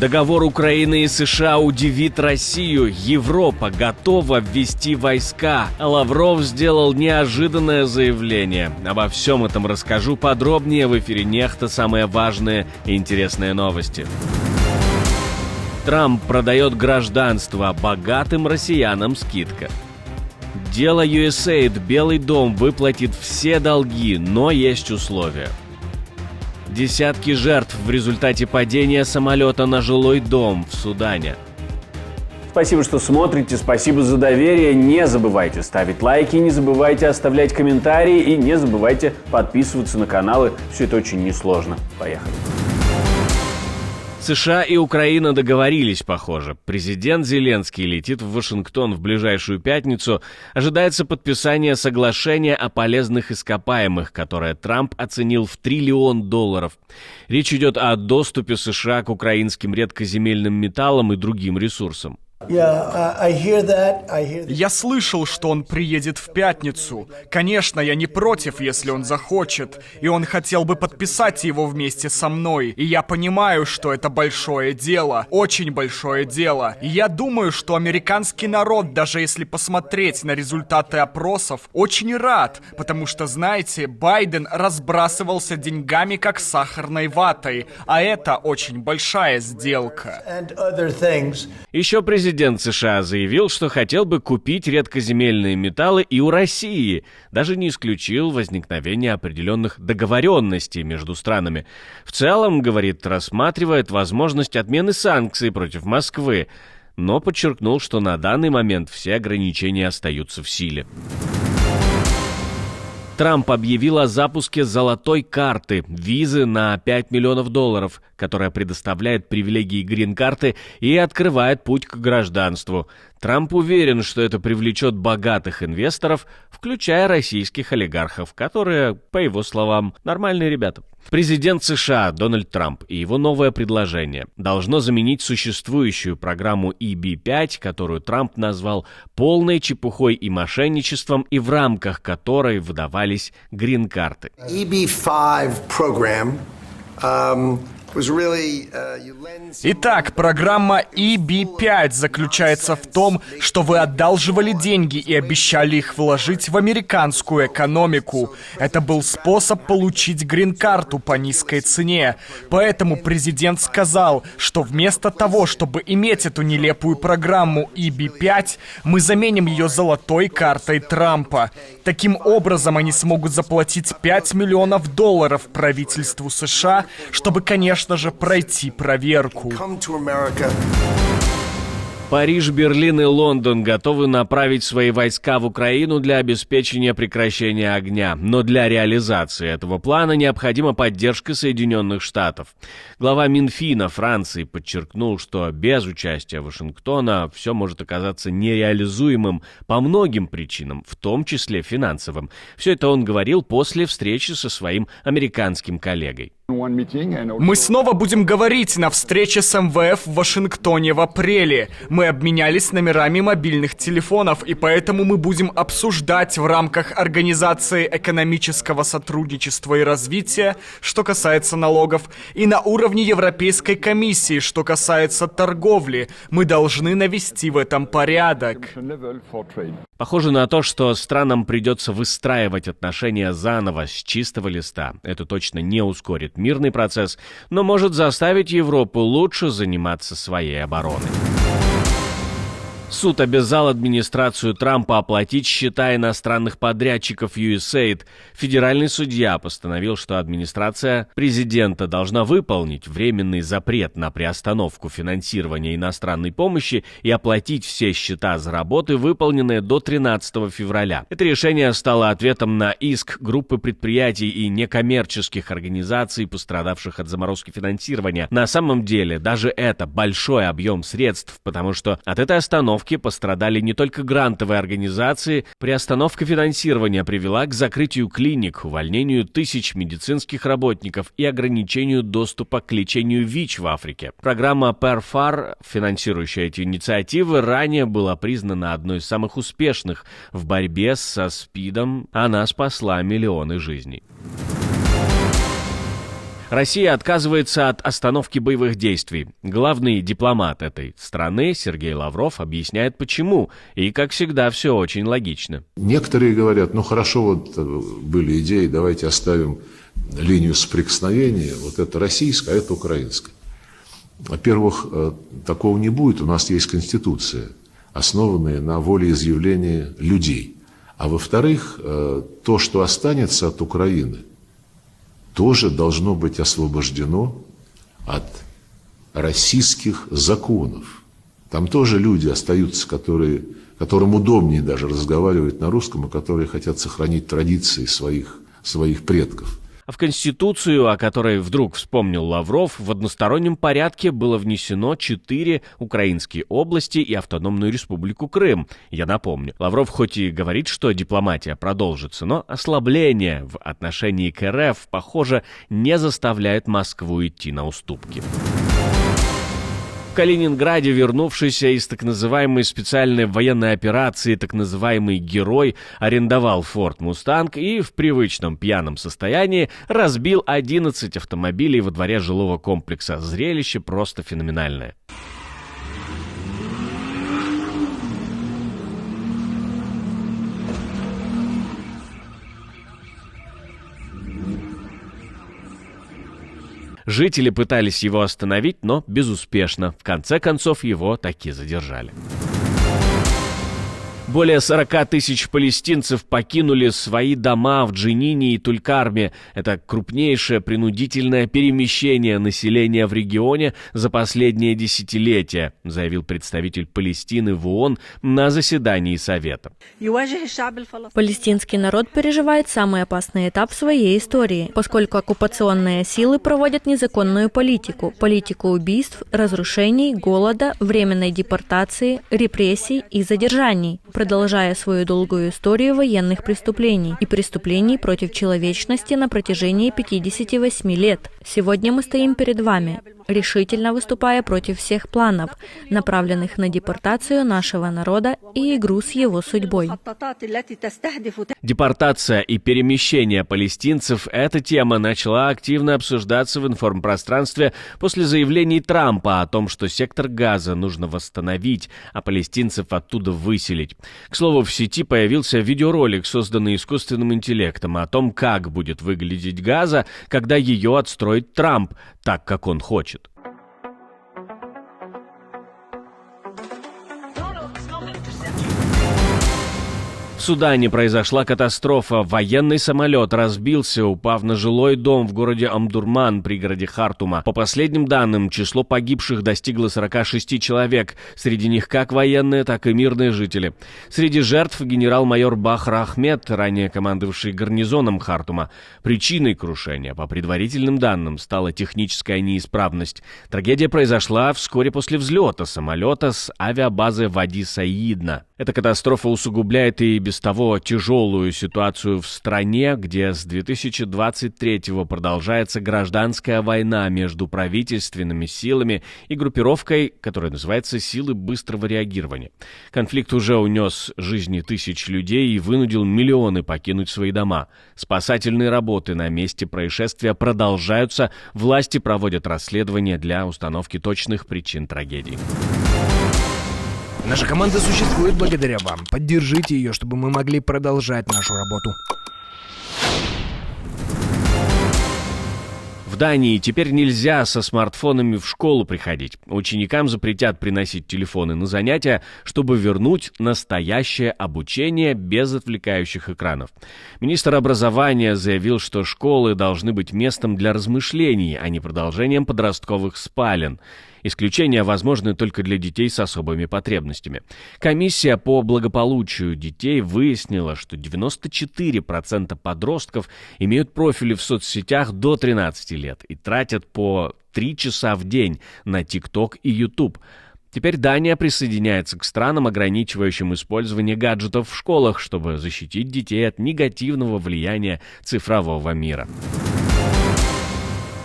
Договор Украины и США удивит Россию. Европа готова ввести войска. А Лавров сделал неожиданное заявление. Обо всем этом расскажу подробнее в эфире «Нехта». Самые важные и интересные новости. Трамп продает гражданство. Богатым россиянам скидка. Дело USAID. Белый дом выплатит все долги, но есть условия. Десятки жертв в результате падения самолета на жилой дом в Судане. Спасибо, что смотрите, спасибо за доверие. Не забывайте ставить лайки, не забывайте оставлять комментарии и не забывайте подписываться на каналы. Все это очень несложно. Поехали. США и Украина договорились, похоже. Президент Зеленский летит в Вашингтон в ближайшую пятницу. Ожидается подписание соглашения о полезных ископаемых, которое Трамп оценил в $1 триллион. Речь идет о доступе США к украинским редкоземельным металлам и другим ресурсам. Я слышал, что он приедет в пятницу. Конечно, я не против, если он захочет. И он хотел бы подписать его вместе со мной. И я понимаю, что это большое дело. Очень большое дело. И я думаю, что американский народ, даже если посмотреть на результаты опросов, очень рад. Потому что, знаете, Байден разбрасывался деньгами, как сахарной ватой. А это очень большая сделка. Еще президент США заявил, что хотел бы купить редкоземельные металлы и у России. Даже не исключил возникновение определенных договоренностей между странами. В целом, говорит, рассматривает возможность отмены санкций против Москвы, но подчеркнул, что на данный момент все ограничения остаются в силе. Трамп объявил о запуске золотой карты, визы на $5 миллионов, которая предоставляет привилегии грин-карты и открывает путь к гражданству. Трамп уверен, что это привлечет богатых инвесторов, включая российских олигархов, которые, по его словам, нормальные ребята. Президент США Дональд Трамп и его новое предложение должно заменить существующую программу EB-5, которую Трамп назвал полной чепухой и мошенничеством, и в рамках которой выдавались грин-карты. EB-5 program Итак, программа EB-5 заключается в том, что вы одалживали деньги и обещали их вложить в американскую экономику. Это был способ получить грин-карту по низкой цене. Поэтому президент сказал, что вместо того, чтобы иметь эту нелепую программу EB-5, мы заменим ее золотой картой Трампа. Таким образом, они смогут заплатить $5 миллионов правительству США, чтобы, конечно же, пройти проверку. Париж, Берлин и Лондон готовы направить свои войска в Украину для обеспечения прекращения огня. Но для реализации этого плана необходима поддержка Соединенных Штатов. Глава Минфина Франции подчеркнул, что без участия Вашингтона все может оказаться нереализуемым по многим причинам, в том числе финансовым. Все это он говорил после встречи со своим американским коллегой. Мы снова будем говорить на встрече с МВФ в Вашингтоне в апреле. Мы обменялись номерами мобильных телефонов, и поэтому мы будем обсуждать в рамках Организации экономического сотрудничества и развития, что касается налогов, и на уровне Европейской комиссии, что касается торговли. Мы должны навести в этом порядок. Похоже на то, что странам придется выстраивать отношения заново, с чистого листа. Это точно не ускорит мирный процесс, но может заставить Европу лучше заниматься своей обороной. Суд обязал администрацию Трампа оплатить счета иностранных подрядчиков USAID. Федеральный судья постановил, что администрация президента должна выполнить временный запрет на приостановку финансирования иностранной помощи и оплатить все счета за работы, выполненные до 13 февраля. Это решение стало ответом на иск группы предприятий и некоммерческих организаций, пострадавших от заморозки финансирования. На самом деле, даже это большой объем средств, потому что от этой остановки пострадали не только грантовые организации. Приостановка финансирования привела к закрытию клиник, увольнению тысяч медицинских работников и ограничению доступа к лечению ВИЧ в Африке. Программа PEPFAR, финансирующая эти инициативы, ранее была признана одной из самых успешных в борьбе со СПИДом. Она спасла миллионы жизней. Россия отказывается от остановки боевых действий. Главный дипломат этой страны Сергей Лавров объясняет, почему. И, как всегда, все очень логично. Некоторые говорят, ну хорошо, вот были идеи, давайте оставим линию соприкосновения. Вот это российская, а это украинская. Во-первых, такого не будет. У нас есть Конституция, основанная на волеизъявлении людей. А во-вторых, то, что останется от Украины, тоже должно быть освобождено от российских законов. Там тоже люди остаются, которым удобнее даже разговаривать на русском, и которые хотят сохранить традиции своих предков. А в Конституцию, о которой вдруг вспомнил Лавров, в одностороннем порядке было внесено 4 украинские области и автономную республику Крым. Я напомню, Лавров хоть и говорит, что дипломатия продолжится, но ослабление в отношении к РФ, похоже, не заставляет Москву идти на уступки. В Калининграде, вернувшийся из так называемой специальной военной операции так называемый герой, арендовал Ford Mustang и в привычном пьяном состоянии разбил 11 автомобилей во дворе жилого комплекса. Зрелище просто феноменальное. Жители пытались его остановить, но безуспешно. В конце концов, его таки задержали. Более 40 тысяч палестинцев покинули свои дома в Дженине и Туль-Карме. Это крупнейшее принудительное перемещение населения в регионе за последние десятилетия, заявил представитель Палестины в ООН на заседании Совета. Палестинский народ переживает самый опасный этап в своей истории, поскольку оккупационные силы проводят незаконную политику убийств, разрушений, голода, временной депортации, репрессий и задержаний, продолжая свою долгую историю военных преступлений и преступлений против человечности на протяжении 58 лет. Сегодня мы стоим перед вами, решительно выступая против всех планов, направленных на депортацию нашего народа и игру с его судьбой. Депортация и перемещение палестинцев – эта тема начала активно обсуждаться в информпространстве после заявлений Трампа о том, что сектор Газа нужно восстановить, а палестинцев оттуда выселить. К слову, в сети появился видеоролик, созданный искусственным интеллектом, о том, как будет выглядеть Газа, когда ее отстроит Трамп, так, как он хочет. В Судане произошла катастрофа. Военный самолет разбился, упав на жилой дом в городе Омдурман, пригороде Хартума. По последним данным, число погибших достигло 46 человек. Среди них как военные, так и мирные жители. Среди жертв генерал-майор Бахр Ахмед, ранее командовавший гарнизоном Хартума. Причиной крушения, по предварительным данным, стала техническая неисправность. Трагедия произошла вскоре после взлета самолета с авиабазы Вади Саидна. Эта катастрофа усугубляет и без того тяжелую ситуацию в стране, где с 2023-го продолжается гражданская война между правительственными силами и группировкой, которая называется «Силы быстрого реагирования». Конфликт уже унес жизни тысяч людей и вынудил миллионы покинуть свои дома. Спасательные работы на месте происшествия продолжаются, власти проводят расследования для установки точных причин трагедии. Наша команда существует благодаря вам. Поддержите ее, чтобы мы могли продолжать нашу работу. В Дании теперь нельзя со смартфонами в школу приходить. Ученикам запретят приносить телефоны на занятия, чтобы вернуть настоящее обучение без отвлекающих экранов. Министр образования заявил, что школы должны быть местом для размышлений, а не продолжением подростковых спален. Исключения возможны только для детей с особыми потребностями. Комиссия по благополучию детей выяснила, что 94% подростков имеют профили в соцсетях до 13 лет и тратят по 3 часа в день на TikTok и YouTube. Теперь Дания присоединяется к странам, ограничивающим использование гаджетов в школах, чтобы защитить детей от негативного влияния цифрового мира.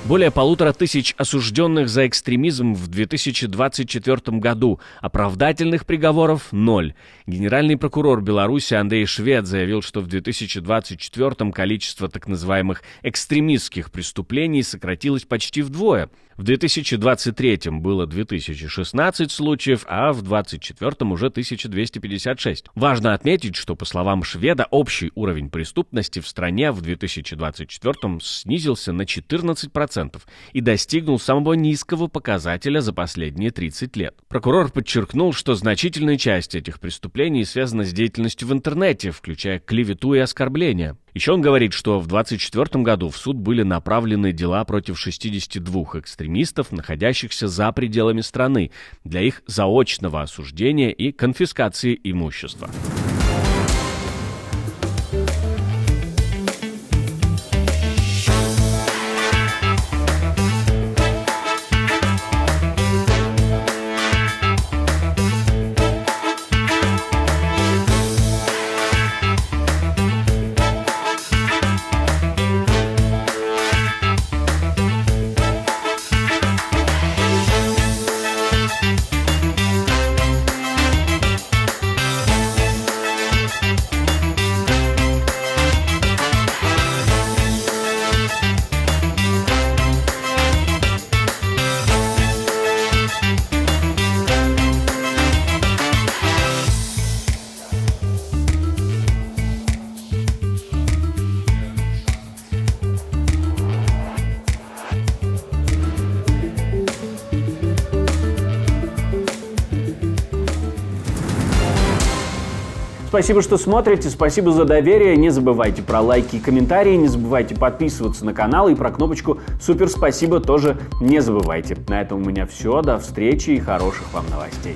Более 1500 осужденных за экстремизм в 2024 году. Оправдательных приговоров – 0. Генеральный прокурор Беларуси Андрей Швед заявил, что в 2024 количество так называемых экстремистских преступлений сократилось почти вдвое. В 2023 было 2016 случаев, а в 2024 уже 1256. Важно отметить, что, по словам Шведа, общий уровень преступности в стране в 2024 снизился на 14% и достигнул самого низкого показателя за последние 30 лет. Прокурор подчеркнул, что значительная часть этих преступлений связана с деятельностью в интернете, включая клевету и оскорбления. Еще он говорит, что в 2024 году в суд были направлены дела против 62 экстремистов, находящихся за пределами страны, для их заочного осуждения и конфискации имущества. Спасибо, что смотрите, спасибо за доверие. Не забывайте про лайки и комментарии, не забывайте подписываться на канал и про кнопочку «Супер спасибо» тоже не забывайте. На этом у меня все. До встречи и хороших вам новостей.